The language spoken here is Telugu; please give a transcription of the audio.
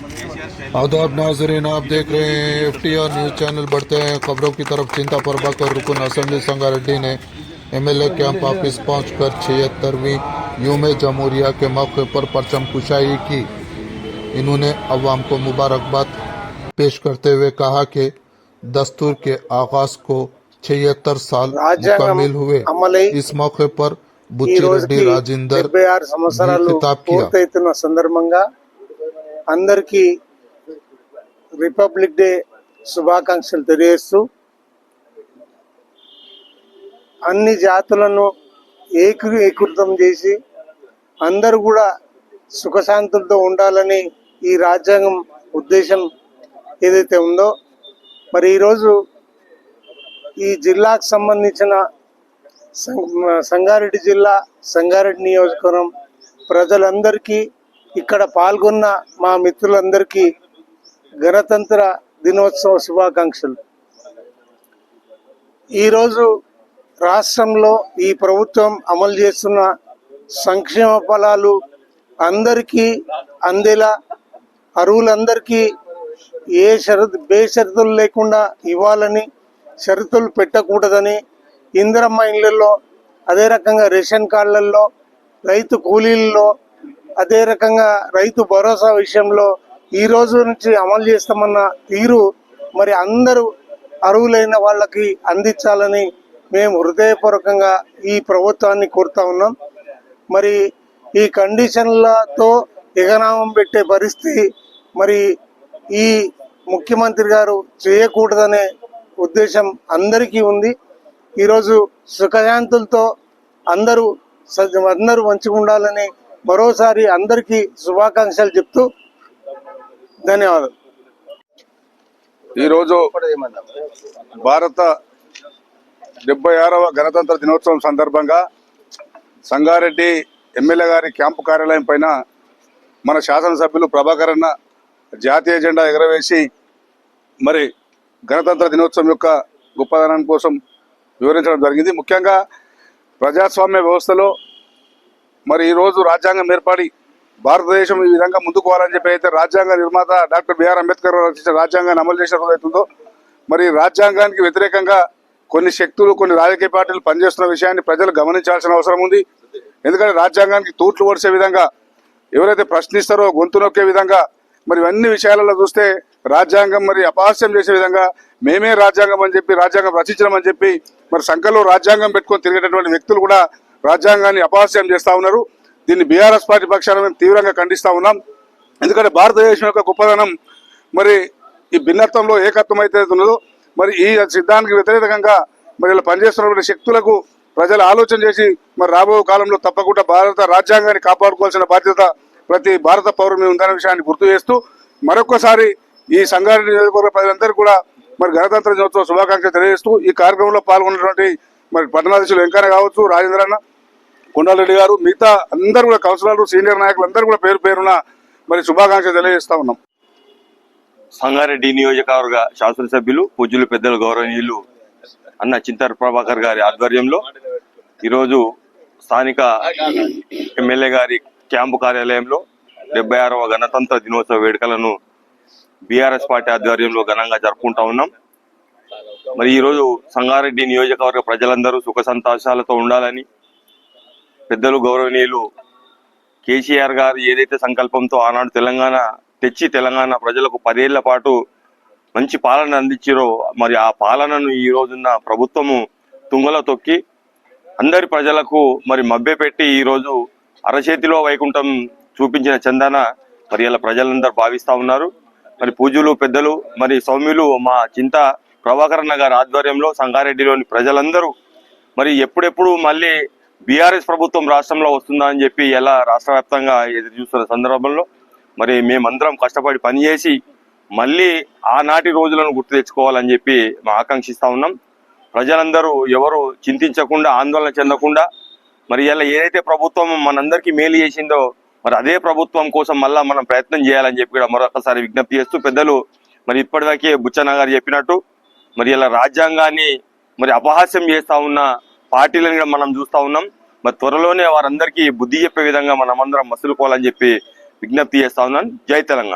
आदाब नाजरीन, आप देख रहे हैं FTR न्यूज़ चैनल। बढ़ते हैं खबरों की तरफ। चिंता परबा और रुकन असेंबली संगारेड्डी ने MLA कैंप ऑफिस पहुंचकर 76वीं यूम जमहूरिया के मौके पर परचम कुशाई की। इन्होंने अवाम को मुबारकबाद पेश करते हुए कहा कि दस्तूर के आगाज को 76 साल मुकम्मिल हुए। इस मौके पर बुच्ची रेड्डी राजेंदर ने खिताब किया। సందర్భంగా అందరికీ రిపబ్లిక్ డే శుభాకాంక్షలు తెలియజేస్తూ అన్ని జాతులను ఏకీకృతం చేసి అందరూ కూడా సుఖశాంతులతో ఉండాలని ఈ రాజ్యాంగం ఉద్దేశం ఏదైతే ఉందో, మరి ఈరోజు ఈ జిల్లాకు సంబంధించిన సంగారెడ్డి జిల్లా సంగారెడ్డి నియోజకవర్గం ప్రజలందరికీ, ఇక్కడ పాల్గొన్న మా మిత్రులందరికీ గణతంత్ర దినోత్సవ శుభాకాంక్షలు. ఈరోజు రాష్ట్రంలో ఈ ప్రభుత్వం అమలు చేస్తున్న సంక్షేమ ఫలాలు అందరికీ అందేలా, అర్హులందరికీ బేషరతులు లేకుండా ఇవ్వాలని, షరతులు పెట్టకూడదని, ఇందిరమ్మ ఇళ్లలో, అదే రకంగా రేషన్ కార్డులలో, రైతు కూలీల్లో, అదే రకంగా రైతు భరోసా విషయంలో ఈ రోజు నుంచి అమలు చేస్తామన్న తీరు మరి అందరూ అర్హులైన వాళ్ళకి అందించాలని మేము హృదయపూర్వకంగా ఈ ప్రభుత్వాన్ని కోరుతా ఉన్నాం. మరి ఈ కండిషన్లతో ఎగనామం పెట్టే పరిస్థితి మరి ఈ ముఖ్యమంత్రి గారు చేయకూడదనే ఉద్దేశం అందరికీ ఉంది. ఈరోజు సుఖశాంతులతో అందరూ మంచిగా ఉండాలని మరోసారి అందరికీ శుభాకాంక్షలు చెప్తూ ధన్యవాదాలు. ఈరోజు భారత 76వ గణతంత్ర దినోత్సవం సందర్భంగా సంగారెడ్డి ఎమ్మెల్యే గారి క్యాంపు కార్యాలయం పైన మన శాసనసభ్యులు ప్రభాకర్ అన్న జాతీయ జెండా ఎగరవేసి మరి గణతంత్ర దినోత్సవం యొక్క గొప్పదనం కోసం వివరించడం జరిగింది. ముఖ్యంగా ప్రజాస్వామ్య వ్యవస్థలో మరి ఈరోజు రాజ్యాంగం ఏర్పడి భారతదేశం ఈ విధంగా ముందుకు పోవాలని చెప్పి అయితే రాజ్యాంగ నిర్మాత డాక్టర్ బిఆర్ అంబేద్కర్ రచించిన రాజ్యాంగాన్ని అమలు చేసిన అవుతుందో, మరి రాజ్యాంగానికి వ్యతిరేకంగా కొన్ని శక్తులు, కొన్ని రాజకీయ పార్టీలు పనిచేస్తున్న విషయాన్ని ప్రజలు గమనించాల్సిన అవసరం ఉంది. ఎందుకంటే రాజ్యాంగానికి తూట్లు పొడిచే విధంగా, ఎవరైతే ప్రశ్నిస్తారో గొంతు నొక్కే విధంగా, మరి అన్ని విషయాలలో చూస్తే రాజ్యాంగం మరి అపహాస్యం చేసే విధంగా మేమే రాజ్యాంగం అని చెప్పి, రాజ్యాంగం రచించడం చెప్పి మరి సంఖ్యలో రాజ్యాంగం పెట్టుకొని తిరిగేటటువంటి వ్యక్తులు కూడా రాజ్యాంగాన్ని అపహాస్యం చేస్తూ ఉన్నారు. దీన్ని బీఆర్ఎస్ పార్టీ పక్షాన మేము తీవ్రంగా ఖండిస్తూ ఉన్నాం. ఎందుకంటే భారతదేశం యొక్క గొప్పదనం మరి ఈ భిన్నత్వంలో ఏకత్వం అయితే ఉన్నదో, మరి ఈ సిద్ధాంతానికి వ్యతిరేకంగా మరి ఇలా పనిచేస్తున్నటువంటి శక్తులకు ప్రజలు ఆలోచన చేసి మరి రాబో కాలంలో తప్పకుండా భారత రాజ్యాంగాన్ని కాపాడుకోవాల్సిన బాధ్యత ప్రతి భారత పౌరుని ఉందనే విషయాన్ని గుర్తు చేస్తూ మరొకసారి ఈ సంగారెడ్డి నియోజకవర్గ ప్రజలందరూ కూడా మరి గణతంత్ర దినోత్సవ శుభాకాంక్షలు తెలియజేస్తూ ఈ కార్యక్రమంలో పాల్గొన్నటువంటి మరి పట్టణాధ్యక్షులు వెంకన్న కావచ్చు, రాజేంద్రన్న, కొండారెడ్డి గారు, మిగతా అందరూ కూడా కౌన్సిలర్లు, సీనియర్ నాయకులు అందరూ కూడా పేరు పేరున మరి శుభాకాంక్షలు తెలియజేస్తా ఉన్నాం. సంగారెడ్డి నియోజకవర్గ శాసనసభ్యులు పూజ్యులు పెద్దలు గౌరవనీయులు అన్న చింతర్ ప్రభాకర్ గారి ఆధ్వర్యంలో ఈరోజు స్థానిక ఎమ్మెల్యే గారి క్యాంపు కార్యాలయంలో 76వ గణతంత్ర దినోత్సవ వేడుకలను బీఆర్ఎస్ పార్టీ ఆధ్వర్యంలో ఘనంగా జరుపుకుంటా ఉన్నాం. మరి ఈరోజు సంగారెడ్డి నియోజకవర్గ ప్రజలందరూ సుఖ సంతోషాలతో ఉండాలని, పెద్దలు గౌరవనీయులు కేసీఆర్ గారు ఏదైతే సంకల్పంతో ఆనాడు తెలంగాణ ప్రజలకు 10 ఏళ్ల పాటు మంచి పాలన అందించారో, మరి ఆ పాలనను ఈ రోజున్న ప్రభుత్వము తుంగలో తొక్కి అందరి ప్రజలకు మరి మభ్యపెట్టి ఈరోజు అరచేతిలో వైకుంఠం చూపించిన చందన మరి ఇలా ప్రజలందరూ భావిస్తూ ఉన్నారు. మరి పూజలు పెద్దలు మరి సౌమ్యులు మా చింత ప్రభాకరన్న గారి ఆధ్వర్యంలో సంగారెడ్డిలోని ప్రజలందరూ మరి ఎప్పుడెప్పుడు మళ్ళీ బీఆర్ఎస్ ప్రభుత్వం రాష్ట్రంలో వస్తుందా అని చెప్పి ఎలా రాష్ట్ర వ్యాప్తంగా ఎదురు చూస్తున్న సందర్భంలో మరి మేమందరం కష్టపడి పనిచేసి మళ్ళీ ఆనాటి రోజులను గుర్తు తెచ్చుకోవాలని చెప్పి మేము ఆకాంక్షిస్తా ఉన్నాం. ప్రజలందరూ ఎవరు చింతించకుండా, ఆందోళన చెందకుండా మరి ఇలా ఏదైతే ప్రభుత్వం మనందరికీ మేలు చేసిందో మరి అదే ప్రభుత్వం కోసం మళ్ళా మనం ప్రయత్నం చేయాలని చెప్పి కూడా మరొకసారి విజ్ఞప్తి చేస్తూ, పెద్దలు మరి ఇప్పటిదాకే బుచ్చన్న గారు చెప్పినట్టు మరి ఇలా రాజ్యాంగాన్ని మరి అపహాస్యం చేస్తా ఉన్న పార్టీలను కూడా మనం చూస్తా ఉన్నాం. మరి త్వరలోనే వారందరికీ బుద్ధి చెప్పే విధంగా మనం అందరం మసులుకోవాలని చెప్పి విజ్ఞప్తి చేస్తా ఉన్నాను. జై తెలంగాణ.